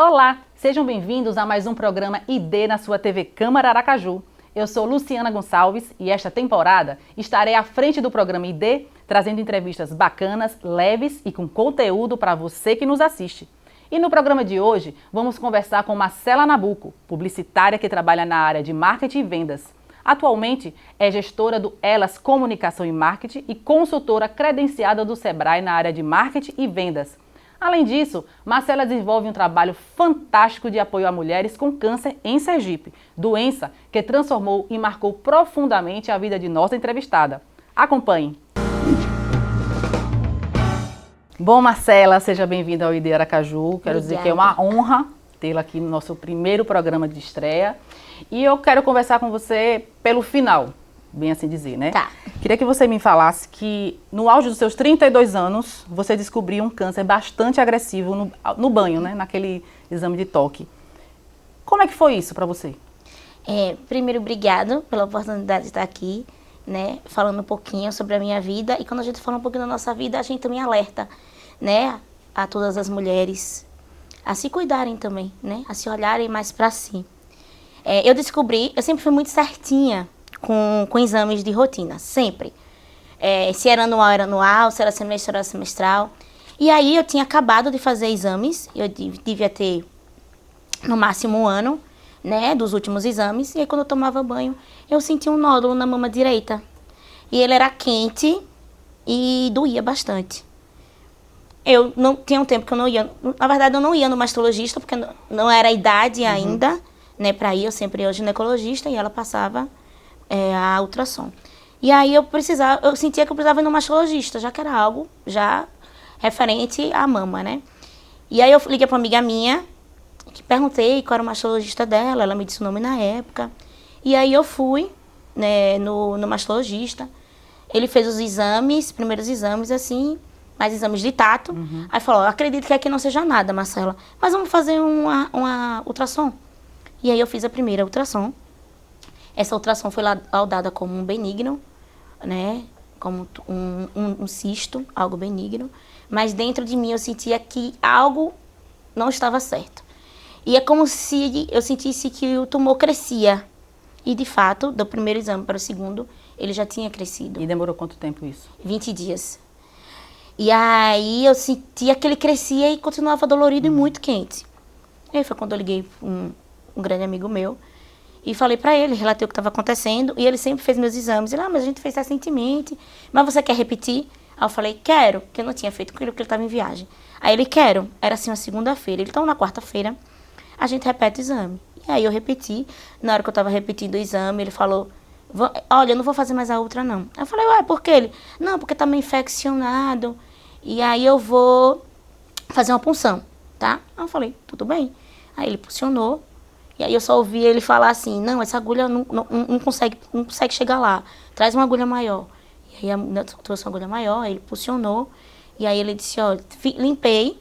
Olá, sejam bem-vindos a mais um programa ID na sua TV Câmara Aracaju. Eu sou Luciana Gonçalves e esta temporada estarei à frente do programa ID, trazendo entrevistas bacanas, leves e com conteúdo para você que nos assiste. E no programa de hoje, vamos conversar com Marcela Nabuco, publicitária que trabalha na área de marketing e vendas. Atualmente, é gestora do Elas Comunicação e Marketing e consultora credenciada do Sebrae na área de marketing e vendas. Além disso, Marcela desenvolve um trabalho fantástico de apoio a mulheres com câncer em Sergipe, doença que transformou e marcou profundamente a vida de nossa entrevistada. Acompanhe! Bom, Marcela, seja bem-vinda ao ID Aracaju. Quero dizer que é uma honra tê-la aqui no nosso primeiro programa de estreia. E eu quero conversar com você pelo final, bem assim dizer, né? Tá. Queria que você me falasse que no auge dos seus 32 anos, você descobriu um câncer bastante agressivo no banho, né? Naquele exame de toque. Como é que foi isso para você? Primeiro, obrigado pela oportunidade de estar aqui, né? Falando um pouquinho sobre a minha vida. E quando a gente fala um pouquinho da nossa vida, a gente também alerta, né? A todas as mulheres a se cuidarem também, né? A se olharem mais para si. Eu sempre fui muito certinha com exames de rotina, sempre. Se era anual, se era semestral. E aí eu tinha acabado de fazer exames, eu devia ter no máximo um ano, né, dos últimos exames. E aí quando eu tomava banho, eu sentia um nódulo na mama direita. E ele era quente e doía bastante. Eu não tinha um tempo que eu não ia, na verdade eu não ia no mastologista, porque não era a idade ainda, né, para ir. Eu sempre ia ao ginecologista e ela passava a ultrassom. E aí eu sentia que eu precisava ir no mastologista, já que era algo já referente à mama, né? E aí eu liguei para uma amiga minha, que perguntei qual era o mastologista dela, ela me disse o nome na época. E aí eu fui, né, no mastologista, ele fez os exames, primeiros exames assim, mais exames de tato. Aí falou, acredito que aqui não seja nada, Marcela, mas vamos fazer uma ultrassom. E aí eu fiz a primeira ultrassom. Essa ultrassom foi laudada como um benigno, né? Como um cisto, algo benigno. Mas dentro de mim eu sentia que algo não estava certo. E é como se eu sentisse que o tumor crescia. E de fato, do primeiro exame para o segundo, ele já tinha crescido. E demorou quanto tempo isso? 20 dias. E aí eu sentia que ele crescia e continuava dolorido e muito quente. E aí foi quando eu liguei para um grande amigo meu. E falei pra ele, relatei o que estava acontecendo. E ele sempre fez meus exames. Ele, mas a gente fez recentemente. Mas você quer repetir? Aí eu falei, quero. Porque eu não tinha feito com ele, porque ele estava em viagem. Aí ele, quero. Era assim, uma segunda-feira. Então, na quarta-feira, a gente repete o exame. E aí eu repeti. Na hora que eu estava repetindo o exame, ele falou, olha, eu não vou fazer mais a outra, não. Aí eu falei, ué, por quê? Ele, não, porque tá meio infeccionado. E aí eu vou fazer uma punção, tá? Aí eu falei, tudo bem. Aí ele puncionou. E aí eu só ouvi ele falar assim, não, essa agulha não consegue chegar lá, traz uma agulha maior. E aí eu trouxe uma agulha maior, aí ele pulsionou, e aí ele disse, ó, limpei,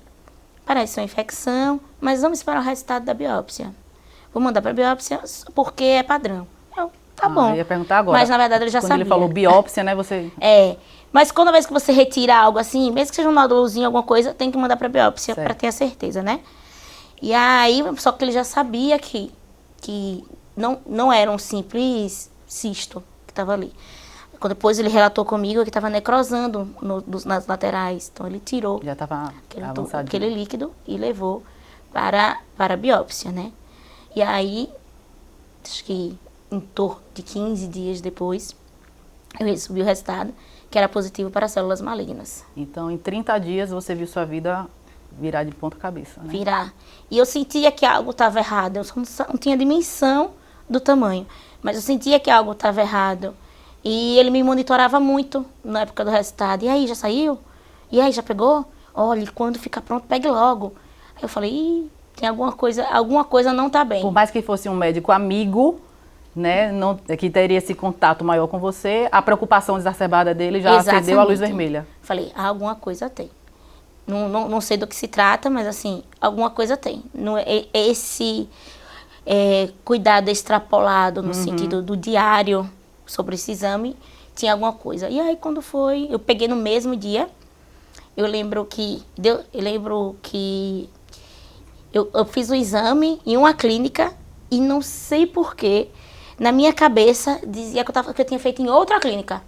parece uma infecção, mas vamos esperar o resultado da biópsia. Vou mandar para biópsia porque é padrão. Tá bom. Eu ia perguntar agora. Mas na verdade ele já sabia. Quando ele falou biópsia, né, você... Mas quando vez que você retira algo assim, mesmo que seja um nódulozinho, alguma coisa, tem que mandar para biópsia para ter a certeza, né? E aí, só que ele já sabia que não era um simples cisto que estava ali. Depois ele relatou comigo que estava necrosando nas laterais. Então ele tirou já estava aquele líquido e levou para a biópsia, né? E aí, acho que em torno de 15 dias depois, eu recebi o resultado, que era positivo para células malignas. Então, em 30 dias, você viu sua vida virar de ponta cabeça, né? Virar. E eu sentia que algo estava errado. Eu só não tinha dimensão do tamanho. Mas eu sentia que algo estava errado. E ele me monitorava muito na época do resultado. E aí, já saiu? E aí, já pegou? Olha, quando ficar pronto, pegue logo. Aí eu falei, tem alguma coisa não está bem. Por mais que fosse um médico amigo, né, que teria esse contato maior com você, a preocupação exacerbada dele já acendeu a luz vermelha. Falei, alguma coisa tem. Não sei do que se trata, mas assim, alguma coisa tem. Esse cuidado extrapolado no sentido do diário sobre esse exame, tinha alguma coisa. E aí quando foi, eu peguei no mesmo dia, eu lembro que Eu fiz o exame em uma clínica e não sei porquê, na minha cabeça dizia que eu tinha feito em outra clínica.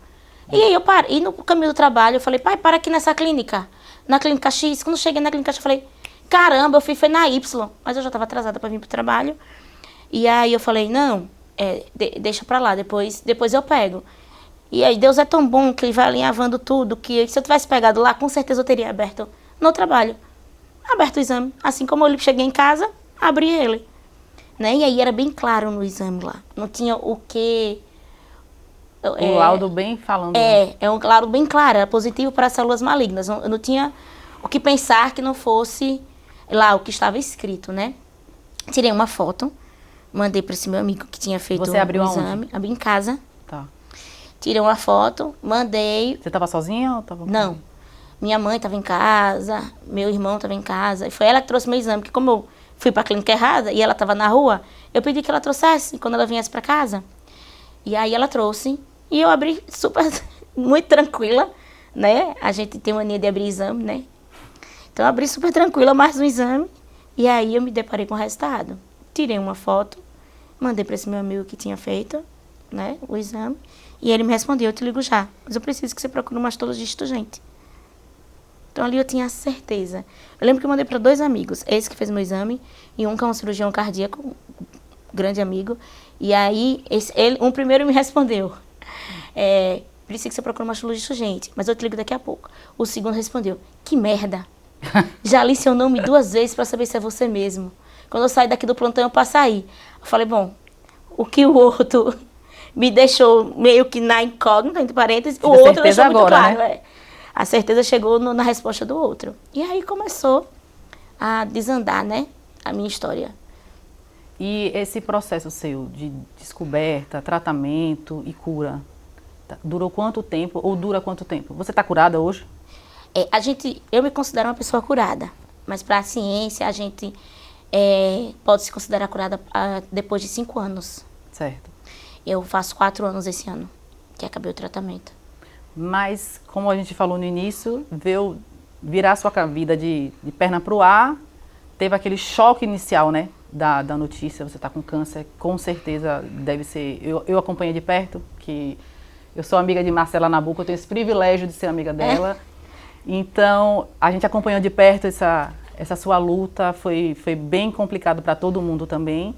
E aí eu parei, e no caminho do trabalho eu falei, pai, para aqui nessa clínica, na clínica X. Quando eu cheguei na clínica X eu falei, caramba, foi na Y. Mas eu já estava atrasada para vir pro trabalho. E aí eu falei, não, deixa pra lá, depois eu pego. E aí Deus é tão bom que ele vai alinhavando tudo, que se eu tivesse pegado lá, com certeza eu teria aberto no trabalho. Aberto o exame. Assim como eu cheguei em casa, abri ele. Né? E aí era bem claro no exame lá. Não tinha o que... O laudo bem falando. É um laudo bem claro, era positivo para células malignas. Eu não tinha o que pensar que não fosse lá o que estava escrito, né? Tirei uma foto, mandei para esse meu amigo que tinha feito Você abriu o aonde? exame. Abri em casa. Tá. Tirei uma foto, mandei. Você estava sozinha ou estava... Não. Minha mãe estava em casa, meu irmão estava em casa. E foi ela que trouxe meu exame, porque como eu fui para a clínica errada e ela estava na rua, eu pedi que ela trouxesse quando ela viesse para casa. E aí ela trouxe e eu abri super, muito tranquila, né? A gente tem mania de abrir exame, né? Então eu abri super tranquila mais um exame e aí eu me deparei com o resultado. Tirei uma foto, mandei para esse meu amigo que tinha feito, né, o exame, e ele me respondeu, eu te ligo já, mas eu preciso que você procure um mastologista urgente. Então ali eu tinha certeza. Eu lembro que eu mandei para 2 amigos, esse que fez meu exame e um que é um cirurgião cardíaco, um grande amigo. E aí, um primeiro me respondeu, preciso que você procure um mastologista urgente, mas eu te ligo daqui a pouco. O segundo respondeu, que merda, já li seu nome 2 vezes para saber se é você mesmo. Quando eu saí daqui do plantão, eu passo aí. Eu falei, bom, o que o outro me deixou meio que na incógnita, entre parênteses, o outro deixou muito agora, claro. né? A certeza chegou na resposta do outro. E aí começou a desandar, né, a minha história. E esse processo seu de descoberta, tratamento e cura, durou quanto tempo ou dura quanto tempo? Você está curada hoje? Eu me considero uma pessoa curada, mas para a ciência a gente pode se considerar curada depois de 5 anos. Certo. Eu faço 4 anos esse ano, que acabei o tratamento. Mas, como a gente falou no início, veio virar sua vida de perna para o ar, teve aquele choque inicial, né, da notícia, você está com câncer, com certeza deve ser... Eu acompanhei de perto, que eu sou amiga de Marcela Nabuco, eu tenho esse privilégio de ser amiga dela. Então, a gente acompanhou de perto essa sua luta, foi bem complicado para todo mundo também.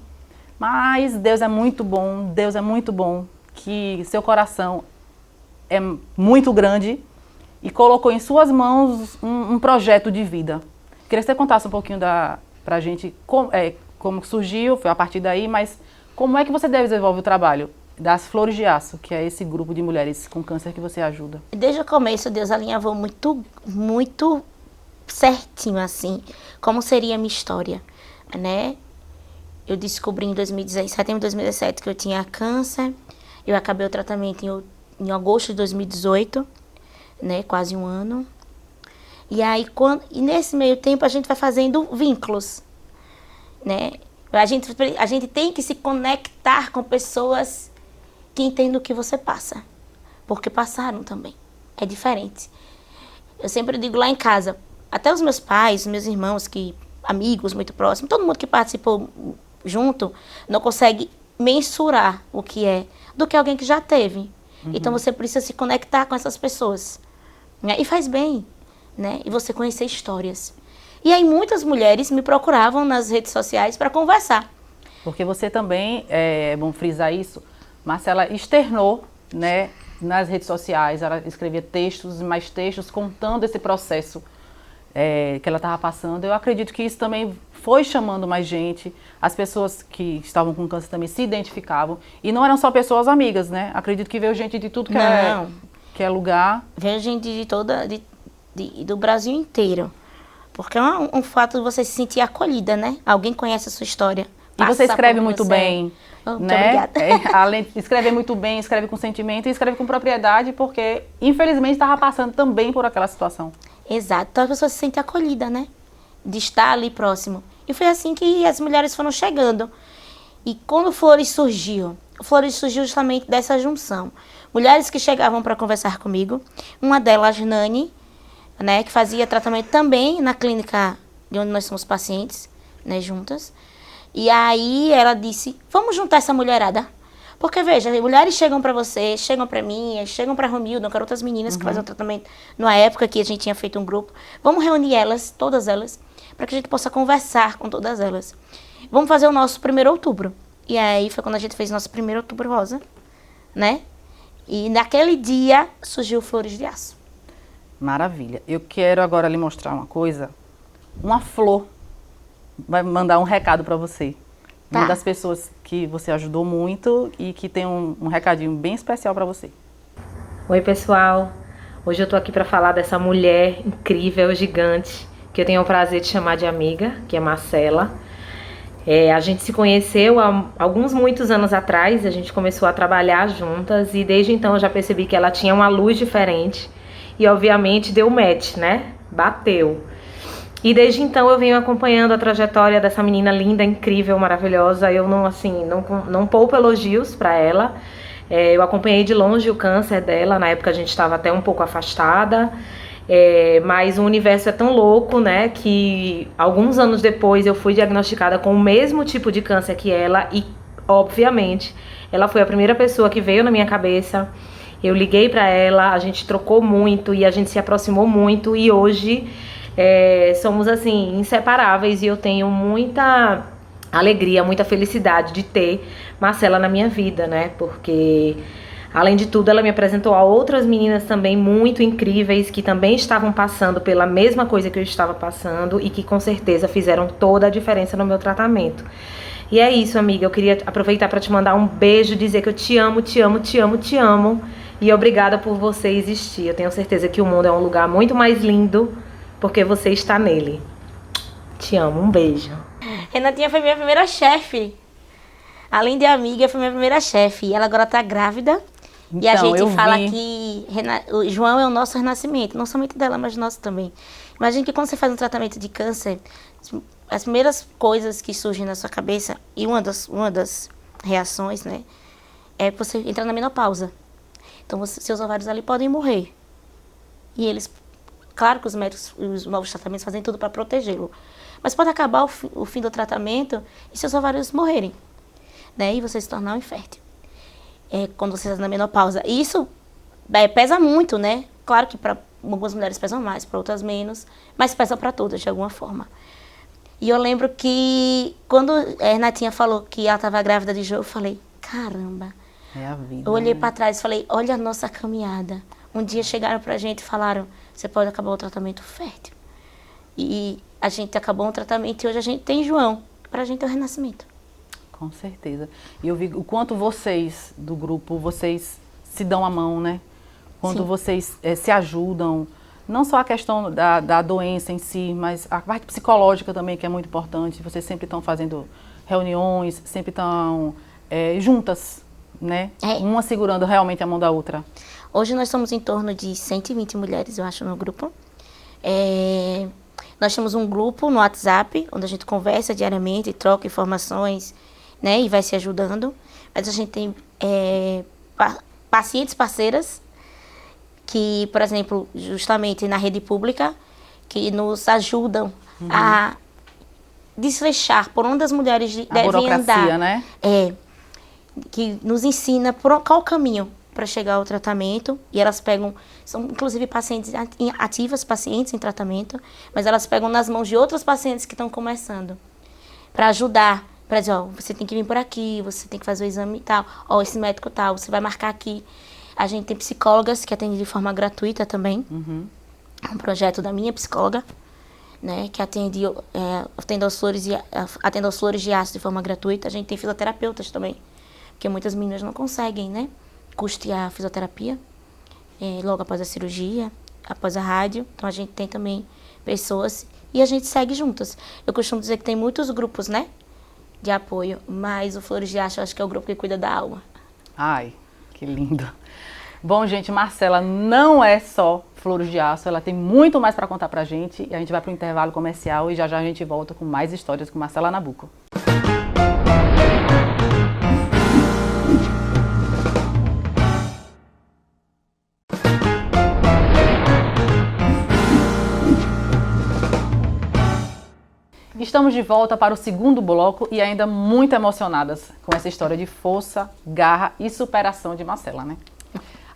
Mas Deus é muito bom, que seu coração é muito grande e colocou em suas mãos um projeto de vida. Queria que você contasse um pouquinho pra gente como surgiu, foi a partir daí, mas como é que você desenvolve o trabalho das Flores de Aço, que é esse grupo de mulheres com câncer que você ajuda? Desde o começo, Deus alinhavou muito, muito certinho, assim, como seria a minha história, né? Eu descobri em setembro de 2017 que eu tinha câncer, eu acabei o tratamento em agosto de 2018, né, quase 1 ano. E aí, nesse meio tempo, a gente vai fazendo vínculos, né? A gente tem que se conectar com pessoas que entendem o que você passa, porque passaram também. É diferente. Eu sempre digo lá em casa, até os meus pais, os meus irmãos, amigos muito próximos, todo mundo que participou junto, não consegue mensurar o que é do que alguém que já teve. Então você precisa se conectar com essas pessoas, né? E faz bem, né? E você conhecer histórias. E aí muitas mulheres me procuravam nas redes sociais para conversar. Porque você também, é bom frisar isso, Marcela externou, né, nas redes sociais, ela escrevia textos, mais textos, contando esse processo que ela estava passando. Eu acredito que isso também foi chamando mais gente, as pessoas que estavam com câncer também se identificavam, e não eram só pessoas amigas, né? Acredito que veio gente de tudo que é lugar. Veio gente do Brasil inteiro, porque é um fato de você se sentir acolhida, né? Alguém conhece a sua história. E você escreve muito bem, muito né? obrigada. Além de escrever muito bem, escreve com sentimento e escreve com propriedade, porque infelizmente estava passando também por aquela situação. Exato, então a pessoa se sente acolhida, né? De estar ali próximo. E foi assim que as mulheres foram chegando. E quando o Flores surgiu justamente dessa junção. Mulheres que chegavam para conversar comigo, uma delas, Nani, né, que fazia tratamento também na clínica de onde nós somos pacientes, né, juntas. E aí ela disse, vamos juntar essa mulherada. Porque, veja, mulheres chegam pra você, chegam pra mim, chegam pra Romilda, que eram outras meninas que faziam tratamento numa época que a gente tinha feito um grupo. Vamos reunir elas, todas elas, para que a gente possa conversar com todas elas. Vamos fazer o nosso 1º outubro. E aí foi quando a gente fez nosso 1º outubro rosa, né? E naquele dia surgiu Flores de Aço. Maravilha. Eu quero agora lhe mostrar uma coisa. Uma flor vai mandar um recado para você. Tá. Uma das pessoas que você ajudou muito e que tem um recadinho bem especial para você. Oi, pessoal. Hoje eu tô aqui para falar dessa mulher incrível, gigante, que eu tenho o prazer de chamar de amiga, que é Marcela. A gente se conheceu há muitos anos atrás, a gente começou a trabalhar juntas e desde então eu já percebi que ela tinha uma luz diferente e obviamente deu match, né? Bateu. E desde então eu venho acompanhando a trajetória dessa menina linda, incrível, maravilhosa. Eu não poupo elogios para ela. Eu acompanhei de longe o câncer dela, na época a gente estava até um pouco afastada. Mas o universo é tão louco, né, que alguns anos depois eu fui diagnosticada com o mesmo tipo de câncer que ela e, obviamente, ela foi a primeira pessoa que veio na minha cabeça. Eu liguei para ela, a gente trocou muito e a gente se aproximou muito e hoje somos assim inseparáveis e eu tenho muita alegria, muita felicidade de ter Marcela na minha vida, né? Porque além de tudo ela me apresentou a outras meninas também muito incríveis que também estavam passando pela mesma coisa que eu estava passando e que com certeza fizeram toda a diferença no meu tratamento. E é isso, amiga, eu queria aproveitar para te mandar um beijo, dizer que eu te amo, te amo, te amo, te amo e obrigada por você existir. Eu tenho certeza que o mundo é um lugar muito mais lindo porque você está nele. Te amo, um beijo. Renatinha foi minha primeira chefe. Além de amiga, foi minha primeira chefe. E ela agora tá grávida. Então, e a gente fala que o João é o nosso renascimento. Não somente dela, mas nosso também. Imagina que quando você faz um tratamento de câncer, as primeiras coisas que surgem na sua cabeça, e uma das reações, né, é você entrar na menopausa. Então, seus ovários ali podem morrer. E eles... Claro que os médicos e os novos tratamentos fazem tudo para protegê-lo. Mas pode acabar o fim do tratamento e seus ovários morrerem, né? E você se tornar um infértil. Quando você está na menopausa. E isso pesa muito, né? Claro que para algumas mulheres pesam mais, para outras menos. Mas pesa para todas, de alguma forma. E eu lembro que quando a Renatinha falou que ela estava grávida de João, eu falei, caramba. É a vida. Eu olhei né? para trás e falei, olha a nossa caminhada. Um dia chegaram pra gente e falaram, você pode acabar o tratamento fértil. E a gente acabou um tratamento e hoje a gente tem João. Pra gente é o renascimento. Com certeza. E eu vi o quanto vocês, do grupo, vocês se dão a mão, né? Quando Sim. vocês se ajudam. Não só a questão da doença em si, mas a parte psicológica também, que é muito importante. Vocês sempre estão fazendo reuniões, sempre estão juntas, né? Uma segurando realmente a mão da outra. Hoje nós somos em torno de 120 mulheres, eu acho, no grupo. Nós temos um grupo no WhatsApp, onde a gente conversa diariamente, troca informações, né, e vai se ajudando. Mas a gente tem pacientes parceiras, que, por exemplo, justamente na rede pública, que nos ajudam a desfechar por onde as mulheres devem andar. Né? Que nos ensina qual o caminho para chegar ao tratamento, e elas pegam, são inclusive pacientes ativas, pacientes em tratamento, mas elas pegam nas mãos de outros pacientes que estão começando, para ajudar, para dizer, ó, você tem que vir por aqui, você tem que fazer o exame tal, ó, esse médico tal, você vai marcar aqui. A gente tem psicólogas que atendem de forma gratuita também, um projeto da minha psicóloga, né, que atende aos Flores de Aço de forma gratuita. A gente tem fisioterapeutas também, porque muitas meninas não conseguem, né, custear a fisioterapia logo após a cirurgia, após a rádio. Então a gente tem também pessoas e a gente segue juntas. Eu costumo dizer que tem muitos grupos, né, de apoio, mas o Flores de Aço eu acho que é o grupo que cuida da alma. Ai, que lindo. Bom, gente, Marcela não é só Flores de Aço, ela tem muito mais para contar pra gente. E a gente vai para o intervalo comercial e já já a gente volta com mais histórias com Marcela Nabuco. Estamos de volta para o segundo bloco e ainda muito emocionadas com essa história de força, garra e superação de Marcela, né?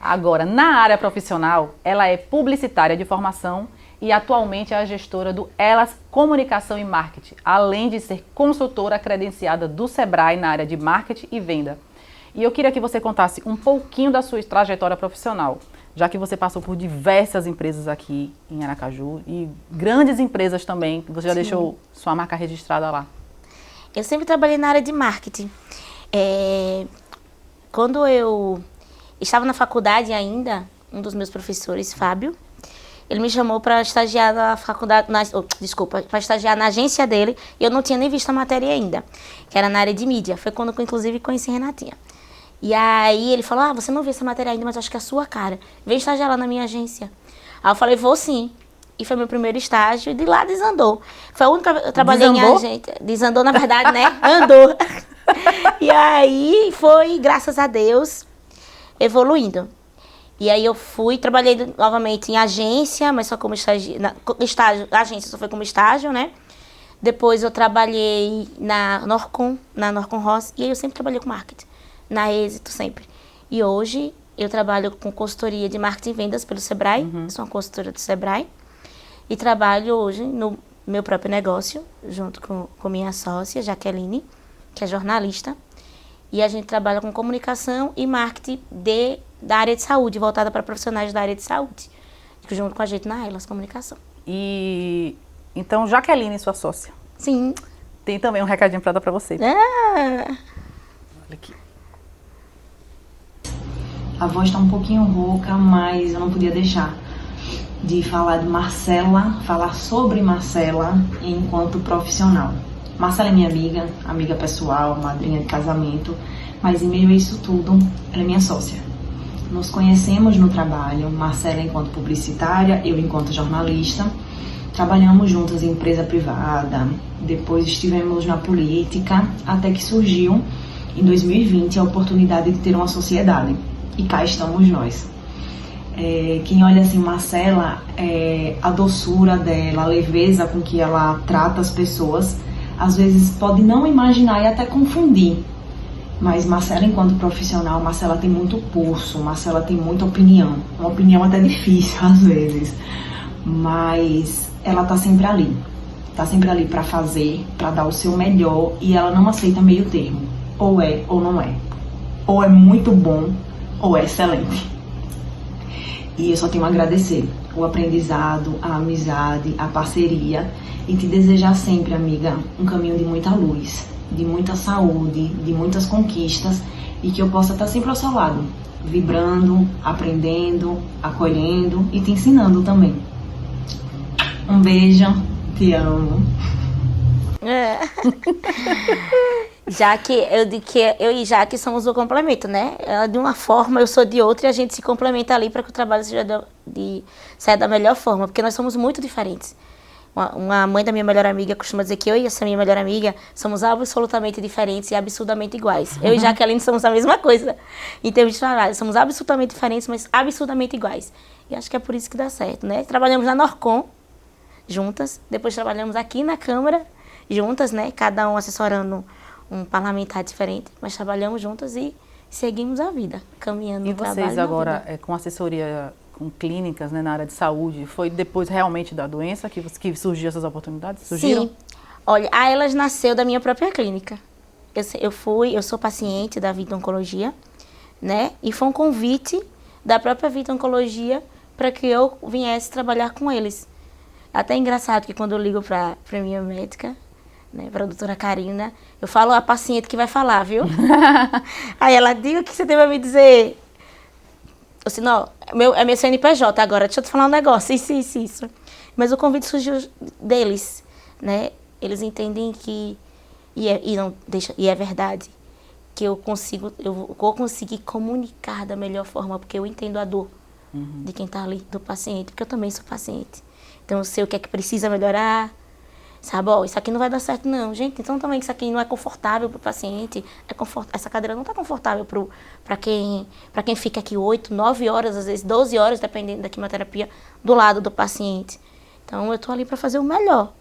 Agora, na área profissional, ela é publicitária de formação e atualmente é a gestora do Elas Comunicação e Marketing, além de ser consultora credenciada do Sebrae na área de marketing e venda. E eu queria que você contasse um pouquinho da sua trajetória profissional, já que você passou por diversas empresas aqui em Aracaju e grandes empresas também, que você já deixou sua marca registrada lá. Eu sempre trabalhei na área de marketing. Quando eu estava na faculdade ainda, um dos meus professores, Fábio, ele me chamou para estagiar na faculdade, para estagiar na agência dele, e eu não tinha nem visto a matéria ainda, que era na área de mídia. Foi quando eu, inclusive, conheci Renatinha. E aí ele falou, você não viu essa matéria ainda, mas acho que é a sua cara. Vem estagiar lá na minha agência. Aí eu falei, vou sim. E foi meu primeiro estágio, e de lá desandou. Foi a única, eu trabalhei em agência. Desandou, na verdade, né? Andou. E aí foi, graças a Deus, evoluindo. E aí eu trabalhei novamente em agência, mas só como estágio, agência só foi como estágio, né? Depois eu trabalhei na Norcom Ross, e aí eu sempre trabalhei com marketing, na Êxito sempre. E hoje eu trabalho com consultoria de marketing e vendas pelo Sebrae, sou uma consultora do Sebrae, e trabalho hoje no meu próprio negócio, junto com minha sócia, Jaqueline, que é jornalista, e a gente trabalha com comunicação e marketing da área de saúde, voltada para profissionais da área de saúde, junto com a gente na Elas Comunicação. E então, Jaqueline, sua sócia. Sim. Tem também um recadinho para dar para você. Ah. Olha aqui. A voz está um pouquinho rouca, mas eu não podia deixar de falar de Marcela, falar sobre Marcela enquanto profissional. Marcela é minha amiga pessoal, madrinha de casamento, mas em meio a isso tudo, ela é minha sócia. Nos conhecemos no trabalho, Marcela enquanto publicitária, eu enquanto jornalista. Trabalhamos juntas em empresa privada, depois estivemos na política, até que surgiu, em 2020, a oportunidade de ter uma sociedade. E cá estamos nós. Quem olha assim, Marcela, a doçura dela, a leveza com que ela trata as pessoas, às vezes pode não imaginar e até confundir. Mas Marcela, enquanto profissional, Marcela tem muito pulso, Marcela tem muita opinião. Uma opinião até difícil, às vezes. Mas ela tá sempre ali. Tá sempre ali para fazer, para dar o seu melhor. E ela não aceita meio termo. Ou é ou não é. Ou é muito bom, ou é excelente. E eu só tenho a agradecer o aprendizado, a amizade, a parceria. E te desejar sempre, amiga, um caminho de muita luz, de muita saúde, de muitas conquistas, e que eu possa estar sempre ao seu lado, vibrando, aprendendo, acolhendo e te ensinando também. Um beijo, te amo. Jaque, eu digo que eu e Jaque somos o complemento, né? Ela de uma forma, eu sou de outra, e a gente se complementa ali para que o trabalho saia da melhor forma, porque nós somos muito diferentes. Uma mãe da minha melhor amiga costuma dizer que eu e essa minha melhor amiga somos absolutamente diferentes e absurdamente iguais. Eu e Jaqueline somos a mesma coisa em termos de trabalho. Somos absolutamente diferentes, mas absurdamente iguais. E acho que é por isso que dá certo, né? Trabalhamos na Norcom juntas, depois trabalhamos aqui na Câmara juntas, né? Cada um assessorando um parlamentar diferente, mas trabalhamos juntas e seguimos a vida, caminhando no trabalho. E vocês agora, com assessoria com clínicas, né, na área de saúde, foi depois realmente da doença que surgiu essas oportunidades? Surgiram? Sim. Olha, a Elas nasceu da minha própria clínica. Eu sou paciente da Vida Oncologia, né? E foi um convite da própria Vida Oncologia para que eu viesse trabalhar com eles. Até é engraçado que quando eu ligo para minha médica, né, para a doutora Karina, eu falo a paciente que vai falar, viu? Aí ela, diga o que você tem para me dizer. Eu disse, não, é meu CNPJ agora, deixa eu te falar um negócio, isso. Mas o convite surgiu deles, né? Eles entendem que, e é verdade, que eu vou conseguir comunicar da melhor forma, porque eu entendo a dor de quem está ali, do paciente, porque eu também sou paciente. Então eu sei o que é que precisa melhorar, sabe? Isso aqui não vai dar certo não, gente. Então também isso aqui não é confortável para o paciente, essa cadeira não está confortável para quem fica aqui 8, 9 horas, às vezes 12 horas, dependendo da quimioterapia, do lado do paciente. Então eu estou ali para fazer o melhor.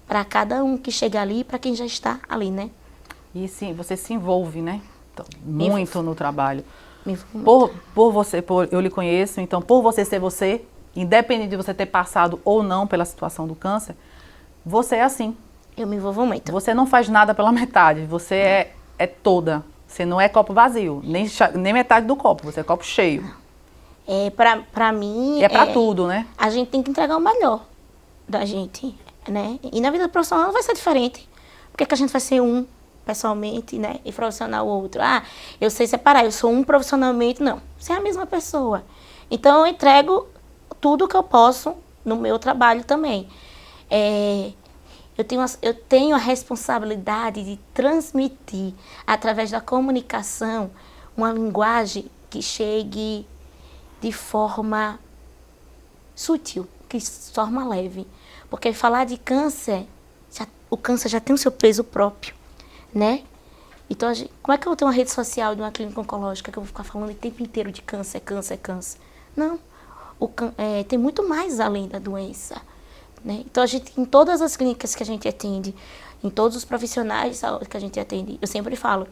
para cada um que chega ali, para quem já está ali, né? E sim, você se envolve, né? Então, muito no trabalho. Me envolvo muito. Eu lhe conheço, então por você ser você, independente de você ter passado ou não pela situação do câncer, você é assim. Eu me envolvo muito. Você não faz nada pela metade, você é toda. Você não é copo vazio, nem metade do copo, você é copo cheio. Pra mim... E é pra tudo, né? A gente tem que entregar o melhor da gente, né? E na vida profissional não vai ser diferente. Por que a gente vai ser um pessoalmente, né? E profissional o outro? Ah, eu sei separar, eu sou um profissionalmente. Não, você é a mesma pessoa. Então, eu entrego tudo que eu posso no meu trabalho também. Eu tenho a responsabilidade de transmitir, através da comunicação, uma linguagem que chegue de forma sutil, de forma leve. Porque falar de câncer, o câncer já tem o seu peso próprio, né? Então, como é que eu vou ter uma rede social de uma clínica oncológica que eu vou ficar falando o tempo inteiro de câncer, câncer, câncer? Não. Tem muito mais além da doença. Né? Então, em todas as clínicas que a gente atende, em todos os profissionais de saúde que a gente atende, eu sempre falo,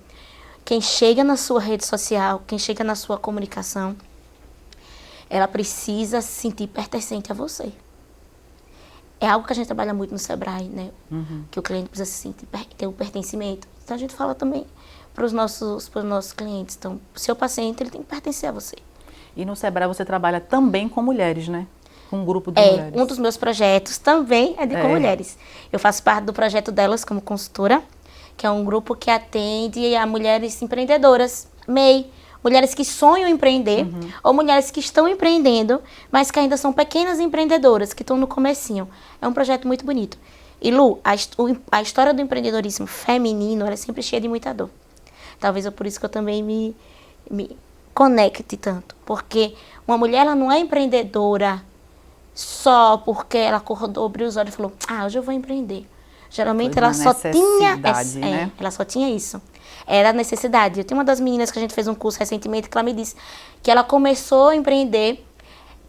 quem chega na sua rede social, quem chega na sua comunicação, ela precisa se sentir pertencente a você. É algo que a gente trabalha muito no Sebrae, né? Uhum. Que o cliente precisa se sentir, ter um pertencimento. Então, a gente fala também para os nossos clientes. Então, o seu paciente, ele tem que pertencer a você. E no Sebrae você trabalha também com mulheres, né? Com um grupo de mulheres. Um dos meus projetos também é com mulheres. Eu faço parte do projeto delas como consultora, que é um grupo que atende a mulheres empreendedoras, MEI, mulheres que sonham em empreender, ou mulheres que estão empreendendo, mas que ainda são pequenas empreendedoras, que estão no comecinho. É um projeto muito bonito. E Lu, a história do empreendedorismo feminino, ela é sempre cheia de muita dor. Talvez é por isso que eu também me conecte tanto. Porque uma mulher, ela não é empreendedora só porque ela acordou, abriu os olhos e falou, hoje eu vou empreender. Geralmente ela só tinha né? Ela só tinha isso. Era a necessidade. Eu tenho uma das meninas que a gente fez um curso recentemente que ela me disse que ela começou a empreender,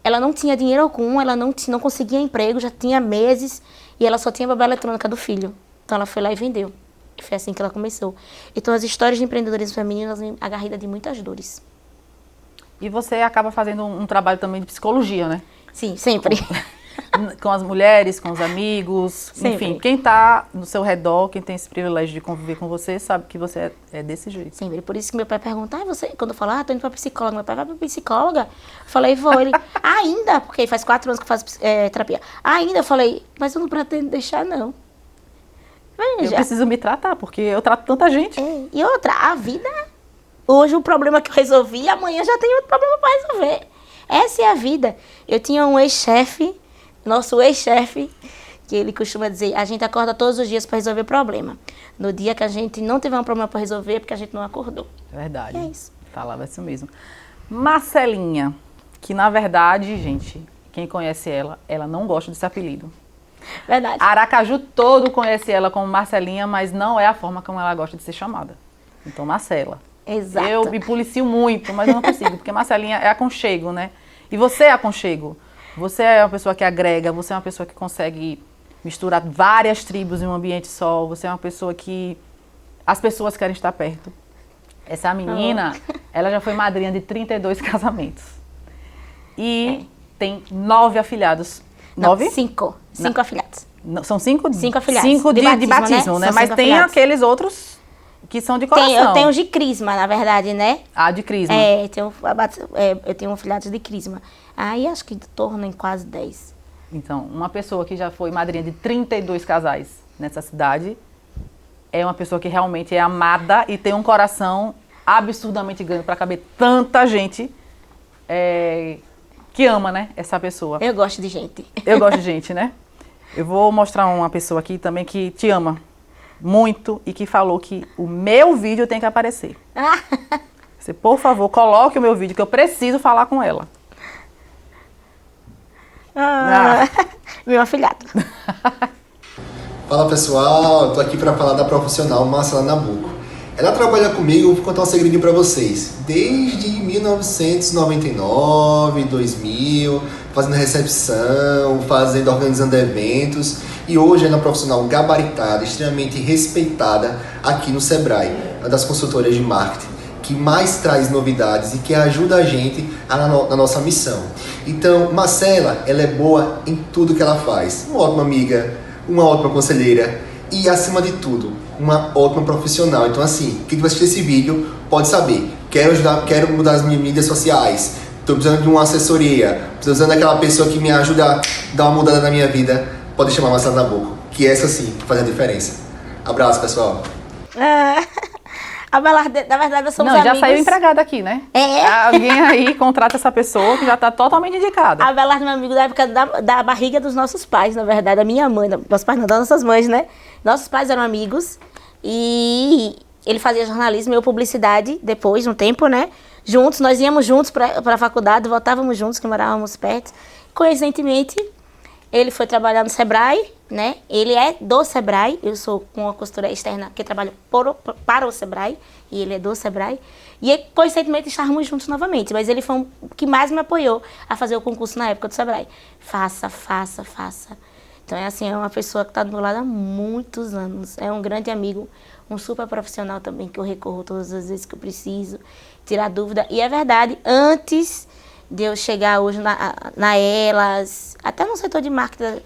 ela não tinha dinheiro algum, ela não conseguia emprego, já tinha meses, e ela só tinha a babá eletrônica do filho. Então ela foi lá e vendeu. E foi assim que ela começou. Então as histórias de empreendedorismo feminino, elas me agarram de muitas dores. E você acaba fazendo um trabalho também de psicologia, né? Sim, sempre. Com as mulheres, com os amigos, sempre. Enfim, quem está no seu redor, quem tem esse privilégio de conviver com você, sabe que você é desse jeito. Sempre. Por isso que meu pai pergunta, você, quando eu falo, tô indo pra psicóloga, meu pai vai pra psicóloga? Eu falei, vou. Ele, ainda, porque faz 4 anos que eu faço terapia. Ainda, eu falei, mas eu não pretendo deixar, não. Eu preciso me tratar, porque eu trato tanta gente. E outra, a vida, hoje o problema que eu resolvi, amanhã já tem outro problema pra resolver. Essa é a vida. Eu tinha um ex-chefe, nosso ex-chefe, que ele costuma dizer, a gente acorda todos os dias para resolver problema. No dia que a gente não tiver um problema para resolver, é porque a gente não acordou. Verdade. É isso. Falava isso mesmo. Marcelinha, que na verdade, gente, quem conhece ela não gosta desse apelido. Verdade. Aracaju todo conhece ela como Marcelinha, mas não é a forma como ela gosta de ser chamada. Então, Marcela. Exato. Eu me policio muito, mas eu não consigo, porque Marcelinha é aconchego, né? E você é aconchego. Você é uma pessoa que agrega, você é uma pessoa que consegue misturar várias tribos em um ambiente só, você é uma pessoa que as pessoas querem estar perto. Essa menina, ela já foi madrinha de 32 casamentos. E tem 9 afilhados. Não, 9? 5. 5 afilhados. Não, são 5? 5 afilhados. 5 de batismo, né? Mas tem aqueles outros que são de coração. Eu tenho os de crisma, na verdade, né? De crisma. Eu tenho afilhados de crisma. Aí acho que torna em quase 10. Então, uma pessoa que já foi madrinha de 32 casais nessa cidade é uma pessoa que realmente é amada e tem um coração absurdamente grande para caber tanta gente que ama, né, essa pessoa. Eu gosto de gente. Eu gosto de gente, né? Eu vou mostrar uma pessoa aqui também que te ama muito e que falou que o meu vídeo tem que aparecer. Você, por favor, coloque o meu vídeo que eu preciso falar com ela. Meu afilhado. Fala pessoal, eu tô aqui para falar da profissional Marcela Nabuco. Ela trabalha comigo, vou contar um segredinho para vocês. Desde 1999, 2000, fazendo recepção, organizando eventos. E hoje ela é uma profissional gabaritada, extremamente respeitada aqui no Sebrae, uma das consultoras de marketing que mais traz novidades e que ajuda a gente na nossa missão. Então, Marcela, ela é boa em tudo que ela faz. Uma ótima amiga, uma ótima conselheira e, acima de tudo, uma ótima profissional. Então, assim, quem vai assistir esse vídeo pode saber, quero ajudar, quero mudar as minhas mídias sociais, estou precisando de uma assessoria, precisando daquela pessoa que me ajuda a dar uma mudada na minha vida, pode chamar Marcela Nabuco, que essa sim faz a diferença. Abraço, pessoal. Abelardo, na verdade, nós somos Não, já amigos. saiu empregada aqui, né? Alguém aí contrata essa pessoa que já está totalmente indicada. Abelardo é meu amigo da época da barriga dos nossos pais, na verdade. A minha mãe, nossos pais não, das nossas mães, né? Nossos pais eram amigos e ele fazia jornalismo e eu publicidade depois, um tempo, né? Juntos, nós íamos juntos para a faculdade, voltávamos juntos, que morávamos perto. Coincidentemente, ele foi trabalhar no Sebrae, né? Ele é do Sebrae, eu sou uma consultora externa que trabalha para o Sebrae, e ele é do Sebrae. E, coincidentemente, estávamos juntos novamente, mas ele foi o que mais me apoiou a fazer o concurso na época do Sebrae. Faça. Então, é assim, é uma pessoa que está do meu lado há muitos anos. É um grande amigo, um super profissional também, que eu recorro todas as vezes que eu preciso tirar dúvida. E é verdade, antes de eu chegar hoje na Elas, até no setor de marketing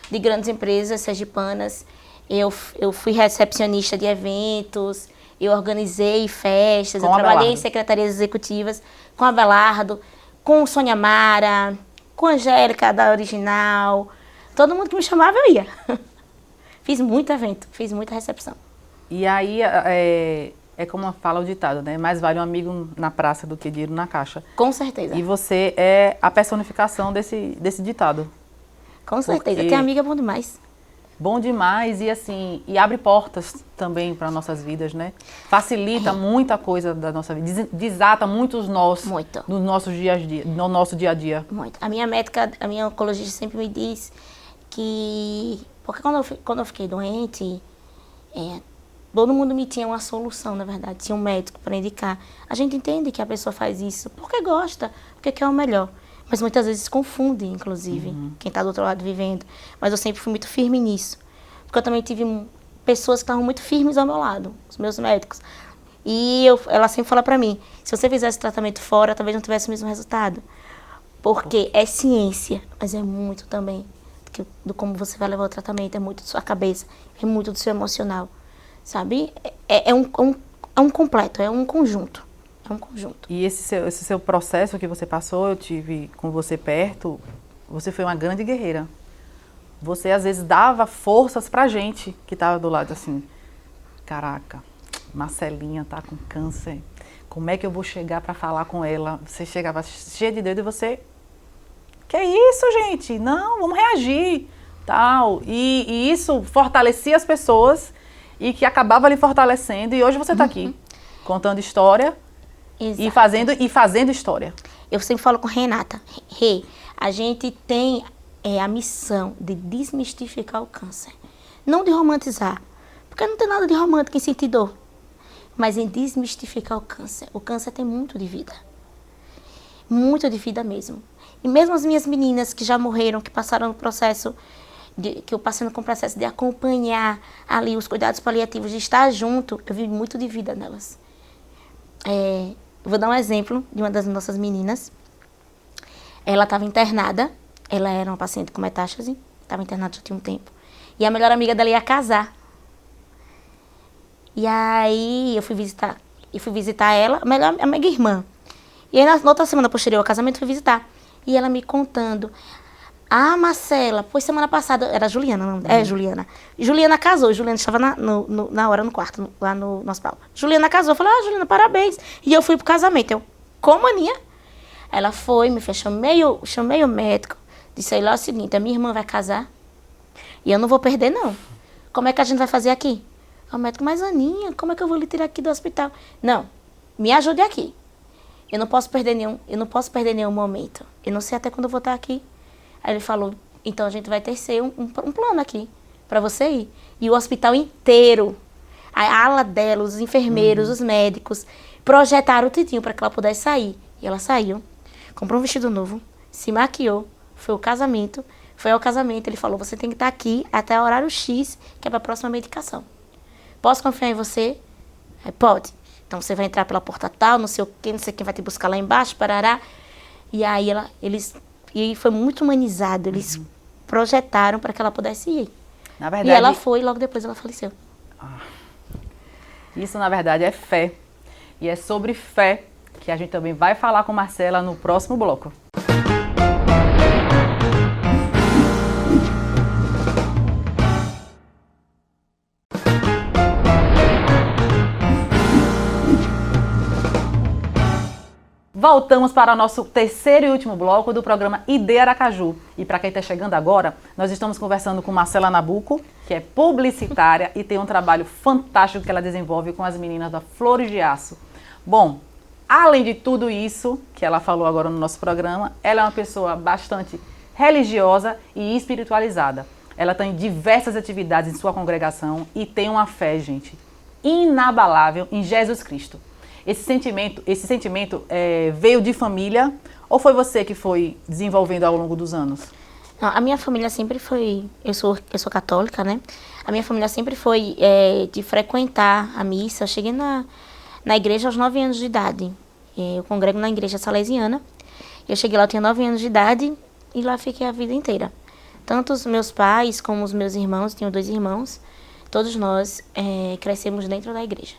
de grandes empresas sergipanas, eu fui recepcionista de eventos, eu organizei festas, eu trabalhei em secretarias executivas com a Abelardo, com Sônia Mara, com a Angélica da Original. Todo mundo que me chamava eu ia. Fiz muito evento, fiz muita recepção. E aí, é como fala o ditado, né? Mais vale um amigo na praça do que dinheiro na caixa. Com certeza. E você é a personificação desse ditado. Com certeza. Porque Ter amiga é bom demais. Bom demais e assim, e abre portas também para nossas vidas, né? Facilita muita coisa da nossa vida, desata muitos nós Muito. no nosso dia a dia. Muito. A minha médica, a minha oncologista sempre me diz que... Porque quando eu fiquei doente, todo mundo me tinha uma solução, na verdade. Tinha um médico para indicar. A gente entende que a pessoa faz isso porque gosta, porque quer o melhor. Mas muitas vezes confunde, inclusive, quem está do outro lado vivendo. Mas eu sempre fui muito firme nisso. Porque eu também tive pessoas que estavam muito firmes ao meu lado, os meus médicos. E ela sempre fala para mim, se você fizesse tratamento fora, talvez não tivesse o mesmo resultado. Porque é ciência, mas é muito também do como você vai levar o tratamento, é muito da sua cabeça, é muito do seu emocional, sabe? É um completo, é um conjunto. É um conjunto. E esse seu processo que você passou, eu tive com você perto, você foi uma grande guerreira. Você, às vezes, dava forças pra gente que estava do lado, assim, caraca, Marcelinha tá com câncer, como é que eu vou chegar para falar com ela? Você chegava cheia de dedo e você, que isso, gente? Não, vamos reagir, tal. E isso fortalecia as pessoas e que acabava lhe fortalecendo. E hoje você tá aqui, contando história. E fazendo história. Eu sempre falo com Renata, a gente tem a missão de desmistificar o câncer. Não de romantizar, porque não tem nada de romântico em sentir dor, mas em desmistificar o câncer. O câncer tem muito de vida mesmo. E mesmo as minhas meninas que já morreram, que passaram no processo, que eu passando com o processo de acompanhar ali os cuidados paliativos, de estar junto, eu vi muito de vida nelas. Vou dar um exemplo de uma das nossas meninas. Ela estava internada, ela era uma paciente com metástase, estava internada já tinha um tempo. E a melhor amiga dela ia casar. E aí eu fui visitar ela, a melhor amiga irmã. E aí na outra semana posterior ao casamento, fui visitar. E ela me contando, Marcela, pois semana passada, era Juliana, não, Juliana. Juliana casou, Juliana estava na hora no quarto, lá no hospital. Juliana casou, eu falei, Juliana, parabéns. E eu fui pro casamento, eu, como Aninha? Ela foi, me fez, chamei o médico, disse aí lá o seguinte, a minha irmã vai casar e eu não vou perder não. Como é que a gente vai fazer aqui? O médico, mas Aninha, como é que eu vou lhe tirar aqui do hospital? Não, me ajude aqui. Eu não posso perder nenhum momento. Eu não sei até quando eu vou estar aqui. Aí ele falou, então a gente vai ter um plano aqui para você ir. E o hospital inteiro, a ala dela, os enfermeiros, os médicos, projetaram o tudinho para que ela pudesse sair. E ela saiu, comprou um vestido novo, se maquiou, foi ao casamento, ele falou, você tem que estar aqui até o horário X, que é para a próxima medicação. Posso confiar em você? Aí, pode. Então você vai entrar pela porta tal, não sei o quê, não sei quem vai te buscar lá embaixo, parará. E aí e foi muito humanizado, eles projetaram para que ela pudesse ir. Na verdade, e ela foi e logo depois ela faleceu. Isso, na verdade, é fé. E é sobre fé que a gente também vai falar com Marcela no próximo bloco. Voltamos para o nosso terceiro e último bloco do programa ID Aracaju. E para quem está chegando agora, nós estamos conversando com Marcela Nabuco, que é publicitária e tem um trabalho fantástico que ela desenvolve com as meninas da Flores de Aço. Bom, além de tudo isso que ela falou agora no nosso programa, ela é uma pessoa bastante religiosa e espiritualizada. Ela tem diversas atividades em sua congregação e tem uma fé, gente, inabalável em Jesus Cristo. Esse sentimento veio de família ou foi você que foi desenvolvendo ao longo dos anos? Não, a minha família sempre foi... Eu sou católica, né? A minha família sempre foi de frequentar a missa. Eu cheguei na igreja aos 9 anos de idade. Eu congrego na igreja salesiana. Eu cheguei lá, eu tinha 9 anos de idade e lá fiquei a vida inteira. Tanto os meus pais como os meus irmãos, tenho 2 irmãos, todos nós crescemos dentro da igreja.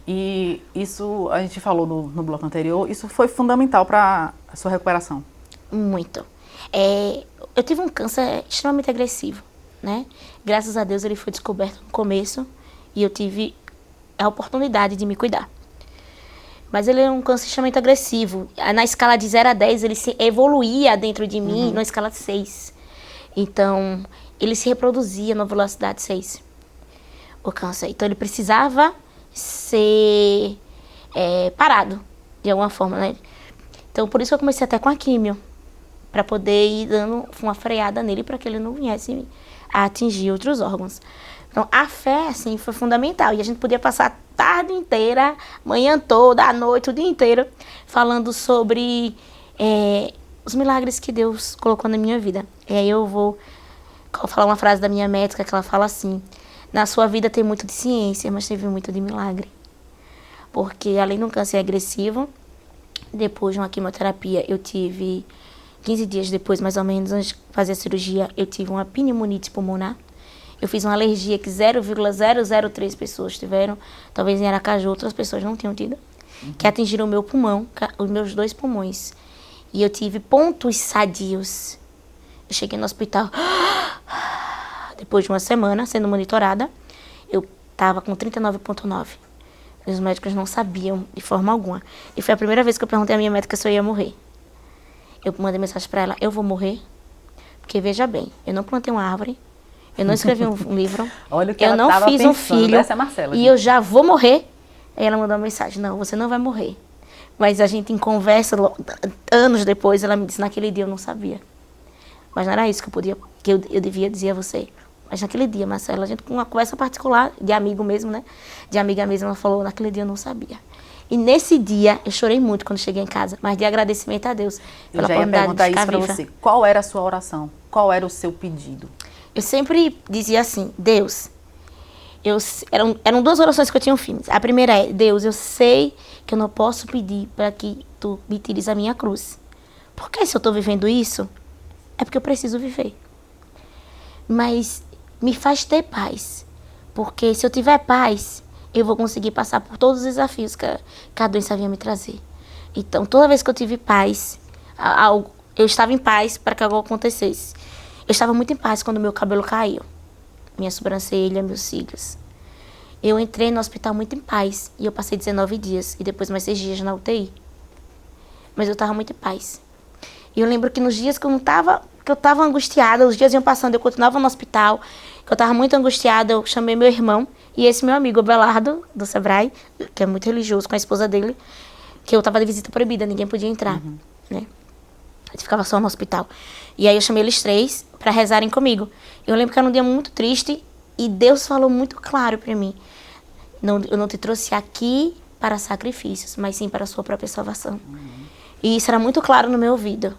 E isso, a gente falou no bloco anterior, isso foi fundamental para a sua recuperação? Muito. Eu tive um câncer extremamente agressivo, né? Graças a Deus ele foi descoberto no começo e eu tive a oportunidade de me cuidar. Mas ele é um câncer extremamente agressivo. Na escala de 0 a 10, ele se evoluía dentro de mim na escala de 6. Então, ele se reproduzia na velocidade 6, o câncer. Então, ele precisava ser parado, de alguma forma, né? Então, por isso que eu comecei até com a químio, para poder ir dando uma freada nele, para que ele não viesse a atingir outros órgãos. Então, a fé, assim, foi fundamental. E a gente podia passar a tarde inteira, manhã toda, à noite, o dia inteiro, falando sobre os milagres que Deus colocou na minha vida. E aí eu vou falar uma frase da minha médica, que ela fala assim: na sua vida tem muito de ciência, mas teve muito de milagre. Porque além de um câncer agressivo, depois de uma quimioterapia, eu tive, 15 dias depois, mais ou menos, antes de fazer a cirurgia, eu tive uma pneumonite pulmonar. Eu fiz uma alergia que 0,003 pessoas tiveram, talvez em Aracaju outras pessoas não tinham tido, que atingiram o meu pulmão, os meus 2 pulmões. E eu tive pontos sadios. Eu cheguei no hospital, depois de uma semana sendo monitorada, eu estava com 39,9. Os médicos não sabiam de forma alguma. E foi a primeira vez que eu perguntei à minha médica se eu ia morrer. Eu mandei mensagem para ela: eu vou morrer? Porque veja bem, eu não plantei uma árvore, eu não escrevi um livro, Olha o que eu ela não tava fiz um pensando. filho, Essa é a Marcela, e gente. eu já vou morrer. Aí ela mandou uma mensagem: não, você não vai morrer. Mas a gente em conversa, anos depois, ela me disse: naquele dia eu não sabia. Mas não era isso que eu devia dizer a você. Mas naquele dia, Marcela, a gente com uma conversa particular, de amigo mesmo, né? De amiga mesmo, ela falou: naquele dia eu não sabia. E nesse dia, eu chorei muito quando cheguei em casa, mas de agradecimento a Deus Eu pela já ia oportunidade de perguntar isso ficar para viva. você. Qual era a sua oração? Qual era o seu pedido? Eu sempre dizia assim: Deus, eram 2 orações que eu tinha firmes. A primeira é: Deus, eu sei que eu não posso pedir para que tu me tires a minha cruz. Porque se eu estou vivendo isso, é porque eu preciso viver. Mas me faz ter paz. Porque se eu tiver paz, eu vou conseguir passar por todos os desafios que a doença vinha me trazer. Então, toda vez que eu tive paz, eu estava em paz para que algo acontecesse. Eu estava muito em paz quando meu cabelo caiu, minha sobrancelha, meus cílios. Eu entrei no hospital muito em paz e eu passei 19 dias e depois mais 6 dias na UTI. Mas eu estava muito em paz. E eu lembro que nos dias que eu estava angustiada, os dias iam passando, eu continuava no hospital, que eu estava muito angustiada, eu chamei meu irmão e esse meu amigo, Abelardo, do Sebrae, que é muito religioso, com a esposa dele, que eu estava de visita proibida, ninguém podia entrar, né? A gente ficava só no hospital. E aí eu chamei eles 3 para rezarem comigo. Eu lembro que era um dia muito triste e Deus falou muito claro para mim: eu não te trouxe aqui para sacrifícios, mas sim para a sua própria salvação. E isso era muito claro no meu ouvido.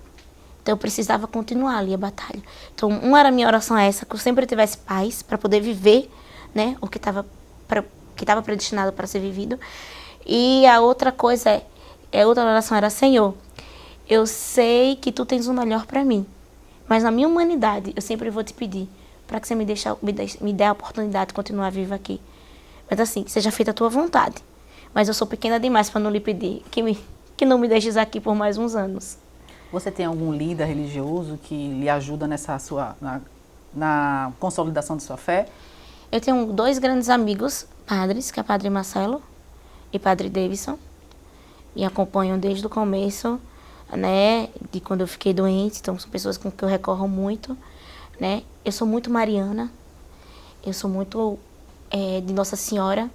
Então eu precisava continuar ali a batalha. Então, uma era a minha oração essa, que eu sempre tivesse paz para poder viver, né, o que estava predestinado para ser vivido. E a outra coisa outra oração era: Senhor, eu sei que tu tens o melhor para mim, mas na minha humanidade eu sempre vou te pedir para que você me dê a oportunidade de continuar viva aqui. Mas assim, que seja feita a tua vontade. Mas eu sou pequena demais para não lhe pedir que não me deixes aqui por mais uns anos. Você tem algum líder religioso que lhe ajuda na consolidação de sua fé? Eu tenho 2 grandes amigos, padres, que é Padre Marcelo e Padre Davidson. Me acompanham desde o começo, né, de quando eu fiquei doente. Então, são pessoas com que eu recorro muito, né. Eu sou muito mariana, eu sou muito de Nossa Senhora.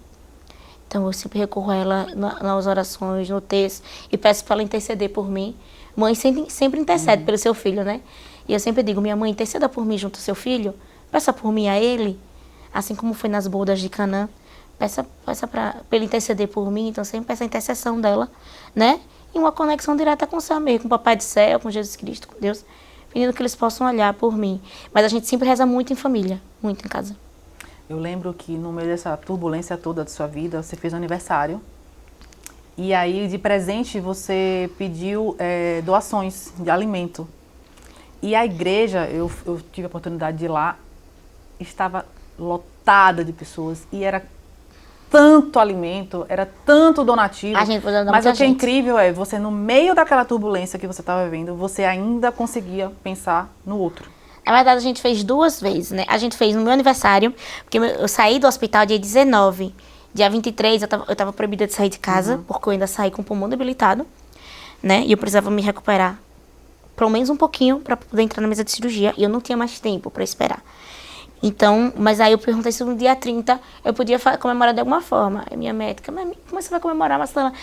Então, eu sempre recorro a ela nas orações, no texto, e peço para ela interceder por mim. Mãe sempre intercede pelo seu filho, né? E eu sempre digo: minha mãe, interceda por mim junto ao seu filho, peça por mim a ele, assim como foi nas bodas de Canaã. Peça para ele interceder por mim. Então, sempre peço a intercessão dela, né? E uma conexão direta com o céu mesmo, com o Papai do Céu, com Jesus Cristo, com Deus, pedindo que eles possam olhar por mim. Mas a gente sempre reza muito em família, muito em casa. Eu lembro que no meio dessa turbulência toda de sua vida, você fez aniversário. E aí, de presente, você pediu doações de alimento. E a igreja, eu tive a oportunidade de ir lá, estava lotada de pessoas. E era tanto alimento, era tanto donativo. A gente foi dando mas muita o que é gente. incrível você, no meio daquela turbulência que você estava vivendo, você ainda conseguia pensar no outro. Na verdade, a gente fez 2 vezes, né? A gente fez no meu aniversário, porque eu saí do hospital dia 19. Dia 23, eu tava proibida de sair de casa, porque eu ainda saí com o pulmão debilitado, né? E eu precisava me recuperar pelo menos um pouquinho para poder entrar na mesa de cirurgia. E eu não tinha mais tempo para esperar. Então, mas aí eu perguntei se no dia 30 eu podia comemorar de alguma forma. A minha médica: mas como você vai comemorar, Marcela?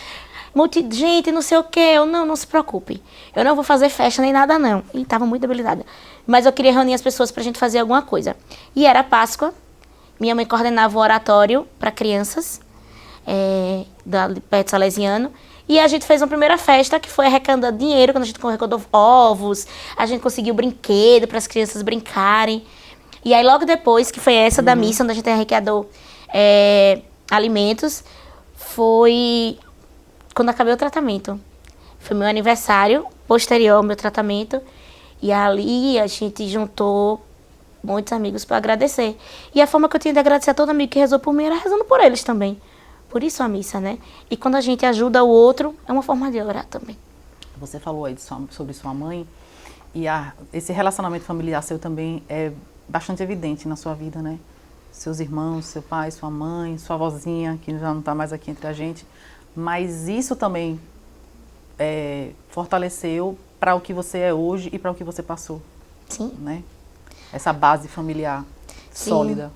Gente, não sei o quê. Eu: não se preocupe. Eu não vou fazer festa nem nada, não. E estava muito debilitada. Mas eu queria reunir as pessoas para a gente fazer alguma coisa. E era Páscoa. Minha mãe coordenava o oratório para crianças da Perto Salesiano. E a gente fez uma primeira festa, que foi arrecadando dinheiro, quando a gente arrecadou ovos, a gente conseguiu brinquedo para as crianças brincarem. E aí, logo depois, que foi essa da missa, onde a gente arrecadou alimentos, foi quando acabei o tratamento. Foi meu aniversário, posterior ao meu tratamento. E ali a gente juntou muitos amigos para agradecer. E a forma que eu tinha de agradecer a todo amigo que rezou por mim era rezando por eles também. Por isso a missa, né? E quando a gente ajuda o outro, é uma forma de orar também. Você falou aí sobre sua mãe, e esse relacionamento familiar seu também é bastante evidente na sua vida, né? Seus irmãos, seu pai, sua mãe, sua vozinha, que já não está mais aqui entre a gente. Mas isso também fortaleceu para o que você é hoje e para o que você passou. Sim. Né? Essa base familiar sólida.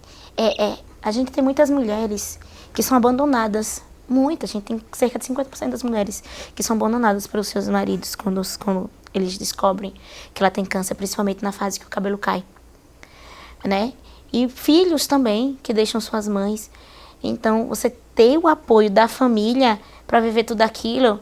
A gente tem muitas mulheres que são abandonadas. Muitas. A gente tem cerca de 50% das mulheres que são abandonadas pelos seus maridos quando eles descobrem que ela tem câncer, principalmente na fase que o cabelo cai. Né? E filhos também que deixam suas mães. Então, você ter o apoio da família para viver tudo aquilo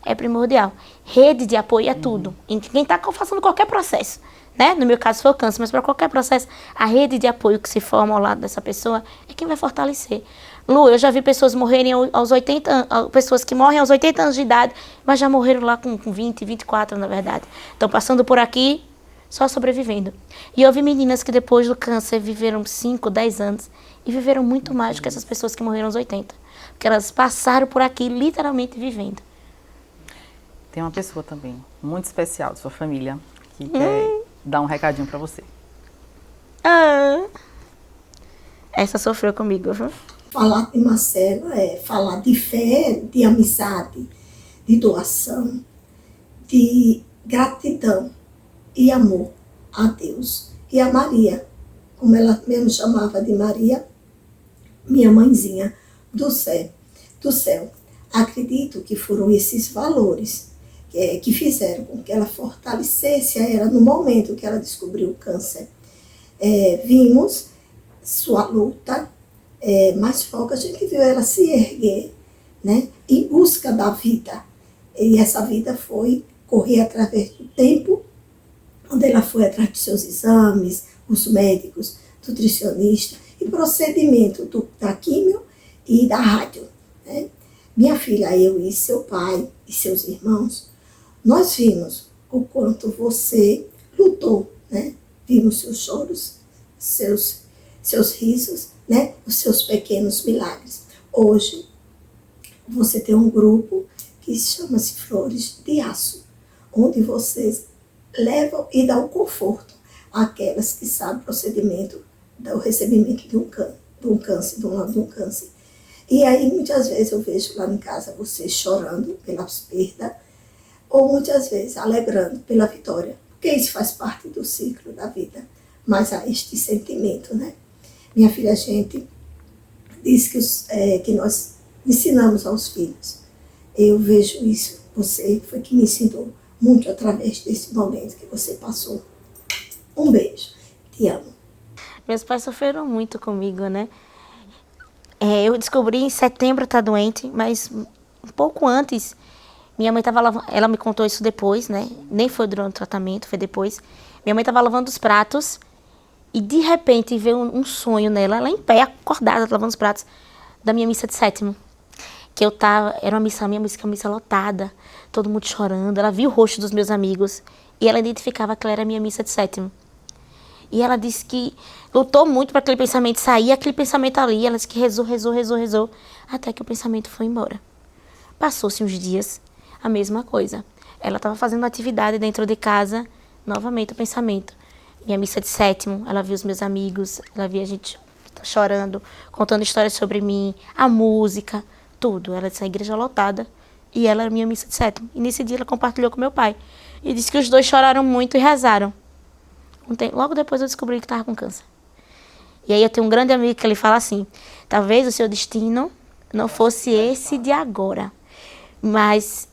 é primordial. Rede de apoio é tudo. Em quem está fazendo qualquer processo, né? No meu caso foi o câncer, mas para qualquer processo, a rede de apoio que se forma ao lado dessa pessoa é quem vai fortalecer. Lu, eu já vi pessoas morrerem aos 80 anos, pessoas que morrem aos 80 anos de idade, mas já morreram lá com 20, 24, na verdade. Estão passando por aqui, só sobrevivendo. E eu vi meninas que depois do câncer viveram 5, 10 anos e viveram muito mais do que essas pessoas que morreram aos 80. Porque elas passaram por aqui literalmente vivendo. Tem uma pessoa também, muito especial de sua família, que quer dar um recadinho para você. Essa sofreu comigo, viu? Falar de Marcela é falar de fé, de amizade, de doação, de gratidão e amor a Deus e a Maria, como ela mesmo chamava de Maria, minha mãezinha do céu. Acredito que foram esses valores que fizeram com que ela fortalecesse a ela no momento que ela descobriu o câncer. Vimos sua luta, mas foca, a gente viu ela se erguer, né, em busca da vida. E essa vida foi correr através do tempo onde ela foi atrás dos seus exames, os médicos, nutricionista e procedimento da químio e da rádio, né? Minha filha, eu e seu pai e seus irmãos, nós vimos o quanto você lutou, né? Vimos seus choros, seus risos, né? Os seus pequenos milagres. Hoje, você tem um grupo que chama-se Flores de Aço, onde vocês levam e dão conforto àquelas que sabem o procedimento do recebimento de um câncer. E aí, muitas vezes, eu vejo lá em casa vocês chorando pelas perdas, ou muitas vezes alegrando pela vitória, porque isso faz parte do ciclo da vida, mas há este sentimento, né? Minha filha, a gente diz que nós ensinamos aos filhos. Eu vejo isso, você foi que me ensinou muito através desse momento que você passou. Um beijo, te amo. Meus pais sofreram muito comigo, né? Eu descobri em setembro tá doente, mas um pouco antes, minha mãe estava lavando, ela me contou isso depois, né? Nem foi durante o tratamento, foi depois. Minha mãe estava lavando os pratos e de repente veio um sonho nela, ela em pé, acordada, lavando os pratos, da minha missa de sétimo. Que eu tava, era uma missa lotada, todo mundo chorando, ela viu o rosto dos meus amigos e ela identificava que ela era a minha missa de sétimo. E ela disse que lutou muito para aquele pensamento sair, aquele pensamento ali. Ela disse que rezou, até que o pensamento foi embora. Passou-se uns dias, a mesma coisa. Ela estava fazendo atividade dentro de casa, novamente o pensamento. Minha missa de sétimo, ela viu os meus amigos, ela via a gente chorando, contando histórias sobre mim, a música, tudo. Ela disse a igreja lotada e ela era minha missa de sétimo. E nesse dia ela compartilhou com meu pai. E disse que os dois choraram muito e rezaram. Logo depois eu descobri que estava com câncer. E aí eu tenho um grande amigo que ele fala assim, talvez o seu destino não fosse esse de agora, mas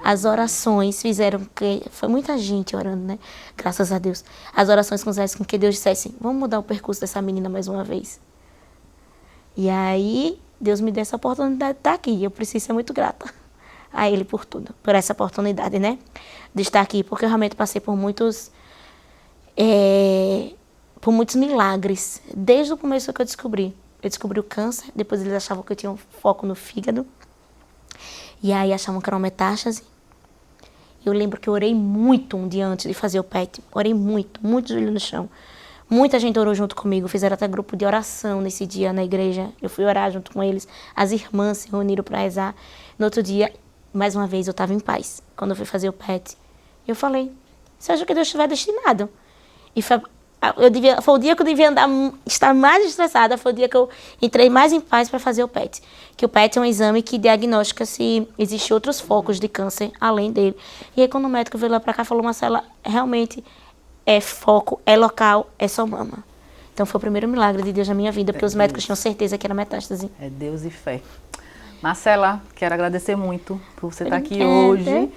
as orações fizeram que... Foi muita gente orando, né? Graças a Deus. As orações fizeram com que Deus dissesse, vamos mudar o percurso dessa menina mais uma vez. E aí Deus me deu essa oportunidade de estar aqui. E eu preciso ser muito grata a Ele por tudo, por essa oportunidade, né? De estar aqui, porque eu realmente passei por muitos milagres, desde o começo que eu descobri. Eu descobri o câncer, depois eles achavam que eu tinha um foco no fígado, e aí achavam que era uma metástase. Eu lembro que eu orei muito um dia antes de fazer o PET, orei muito joelho no chão. Muita gente orou junto comigo, fizeram até grupo de oração nesse dia na igreja, eu fui orar junto com eles, as irmãs se reuniram para rezar. No outro dia, mais uma vez, eu estava em paz, quando eu fui fazer o PET. Eu falei, seja o que Deus tiver destinado. E foi o dia que eu devia estar mais estressada, foi o dia que eu entrei mais em paz para fazer o PET. Que o PET é um exame que diagnostica se existem outros focos de câncer além dele. E aí quando o médico veio lá para cá, falou, Marcela, realmente é foco, é local, é só mama. Então foi o primeiro milagre de Deus na minha vida, porque os médicos tinham certeza que era metástase. É Deus e fé. Marcela, quero agradecer muito por você estar aqui hoje,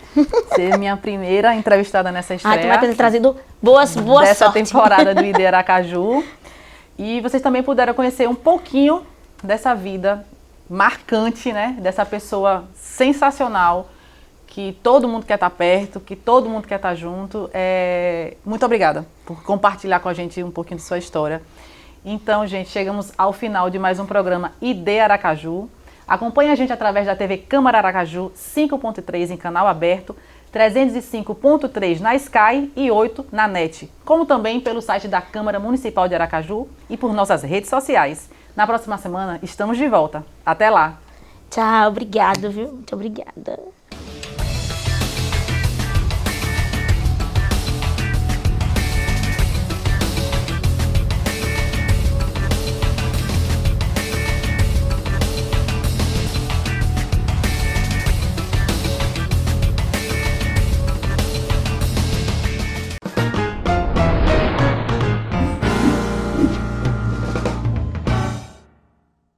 ser minha primeira entrevistada nessa estreia. Tu vai ter trazido boa dessa sorte. Temporada do ID Aracaju. E vocês também puderam conhecer um pouquinho dessa vida marcante, né? Dessa pessoa sensacional, que todo mundo quer estar perto, que todo mundo quer estar junto. Muito obrigada por compartilhar com a gente um pouquinho de sua história. Então, gente, chegamos ao final de mais um programa ID Aracaju. Acompanhe a gente através da TV Câmara Aracaju 5.3 em canal aberto, 305.3 na Sky e 8 na NET, como também pelo site da Câmara Municipal de Aracaju e por nossas redes sociais. Na próxima semana estamos de volta. Até lá! Tchau, obrigado, viu? Muito obrigada.